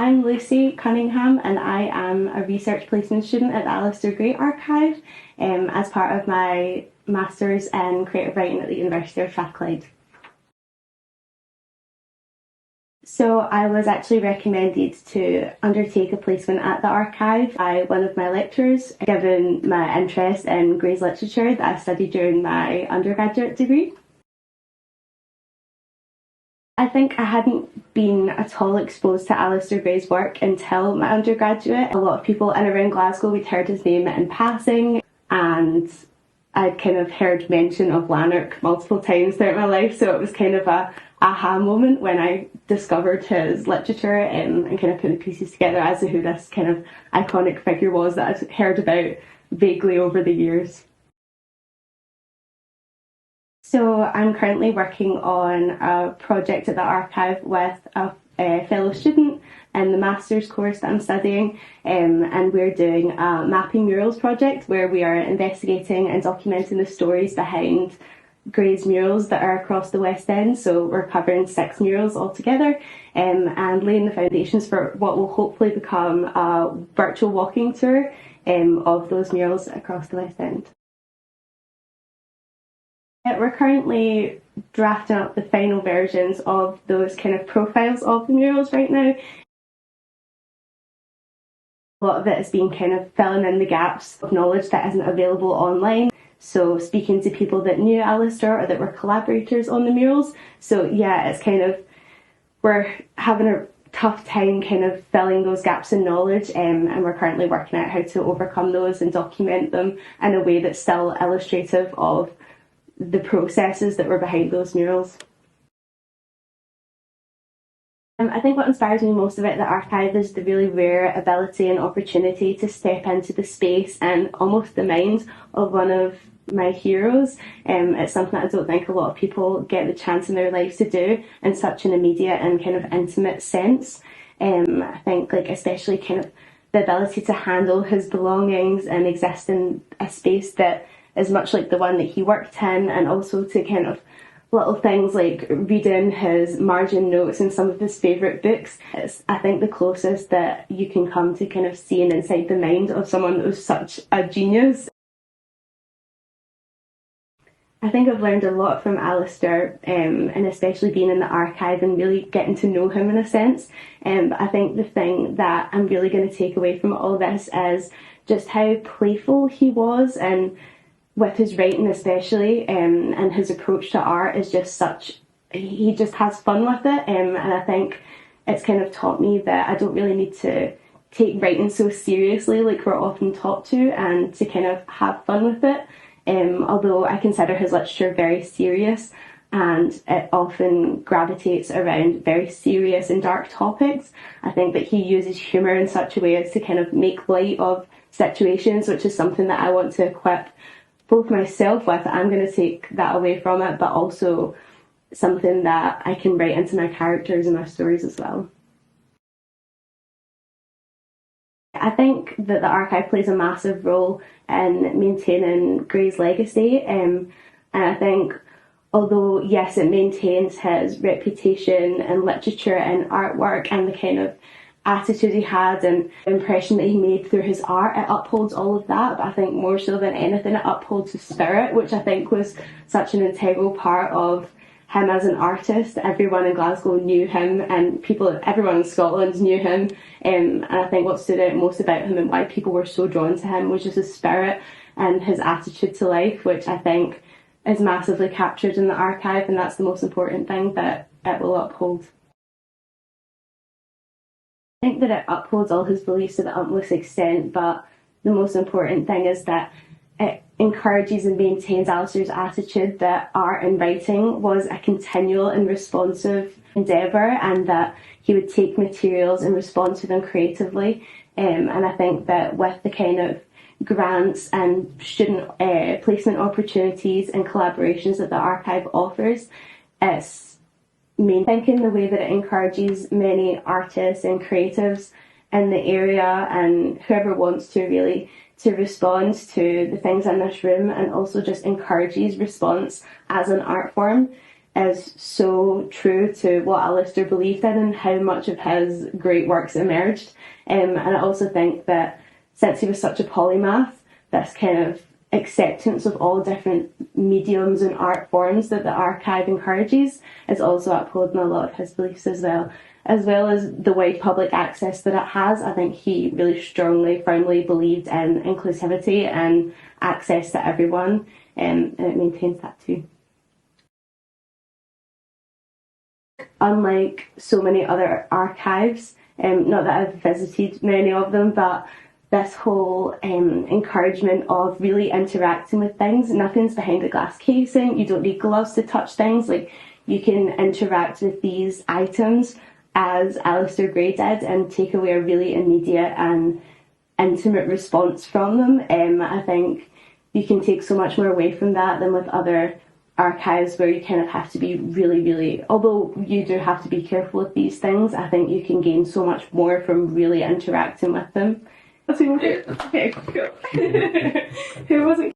I'm Lucy Cunningham and I am a research placement student at the Alasdair Gray archive as part of my Masters in Creative Writing at the University of Strathclyde. So I was actually recommended to undertake a placement at the archive by one of my lecturers, given my interest in Gray's literature that I studied during my undergraduate degree. I think I hadn't been at all exposed to Alasdair Gray's work until my undergraduate. A lot of people in around Glasgow, we'd heard his name in passing, and I'd kind of heard mention of Lanark multiple times throughout my life, so it was kind of a aha moment when I discovered his literature and kind of put the pieces together as to who this kind of iconic figure was that I'd heard about vaguely over the years. So I'm currently working on a project at the archive with a fellow student in the master's course that I'm studying, and we're doing a mapping murals project where we are investigating and documenting the stories behind Gray's murals that are across the West End. So we're covering 6 murals altogether and laying the foundations for what will hopefully become a virtual walking tour of those murals across the West End. We're currently drafting up the final versions of those kind of profiles of the murals right now. A lot of it has been kind of filling in the gaps of knowledge that isn't available online. So speaking to people that knew Alasdair or that were collaborators on the murals. So yeah, it's kind of, we're having a tough time kind of filling those gaps in knowledge, and we're currently working out how to overcome those and document them in a way that's still illustrative of the processes that were behind those murals. I think what inspires me most about the archive is the really rare ability and opportunity to step into the space and almost the mind of one of my heroes. It's something that I don't think a lot of people get the chance in their lives to do in such an immediate and kind of intimate sense. I think especially kind of the ability to handle his belongings and exist in a space that is much like the one that he worked in, and also to kind of little things like reading his margin notes in some of his favourite books. It's, I think, the closest that you can come to kind of seeing inside the mind of someone that was such a genius. I think I've learned a lot from Alasdair, and especially being in the archive and really getting to know him in a sense. But I think the thing that I'm really going to take away from all this is just how playful he was, and with his writing especially, and his approach to art is just such, he just has fun with it, and I think it's kind of taught me that I don't really need to take writing so seriously like we're often taught to, and to kind of have fun with it. Although I consider his literature very serious, and it often gravitates around very serious and dark topics, I think that he uses humour in such a way as to kind of make light of situations, which is something that I want to equip both myself with. I'm going to take that away from it, but also something that I can write into my characters and my stories as well. I think that the archive plays a massive role in maintaining Gray's legacy, and I think although yes, it maintains his reputation in literature and artwork and the kind of attitude he had and impression that he made through his art, it upholds all of that, but I think more so than anything it upholds his spirit, which I think was such an integral part of him as an artist. Everyone in Glasgow knew him, and everyone in Scotland knew him, and I think what stood out most about him and why people were so drawn to him was just his spirit and his attitude to life, which I think is massively captured in the archive, and that's the most important thing that it will uphold. I think that it upholds all his beliefs to the utmost extent, but the most important thing is that it encourages and maintains Alasdair's attitude that art and writing was a continual and responsive endeavour, and that he would take materials and respond to them creatively. And I think that with the kind of grants and student placement opportunities and collaborations that the archive offers, it's thinking the way that it encourages many artists and creatives in the area and whoever wants to really to respond to the things in this room, and also just encourages response as an art form. is so true to what Alasdair believed in and how much of his great works emerged. And I also think that since he was such a polymath, this kind of acceptance of all different mediums and art forms that the archive encourages is also upholding a lot of his beliefs as well as the wide public access that it has. I think he really strongly, firmly believed in inclusivity and access to everyone, and it maintains that too. Unlike so many other archives, not that I've visited many of them, but this whole encouragement of really interacting with things. Nothing's behind a glass casing. You don't need gloves to touch things. Like, you can interact with these items as Alasdair Gray did and take away a really immediate and intimate response from them. I think you can take so much more away from that than with other archives where you kind of have to be really, although you do have to be careful with these things, I think you can gain so much more from really interacting with them. Okay, cool. Who wasn't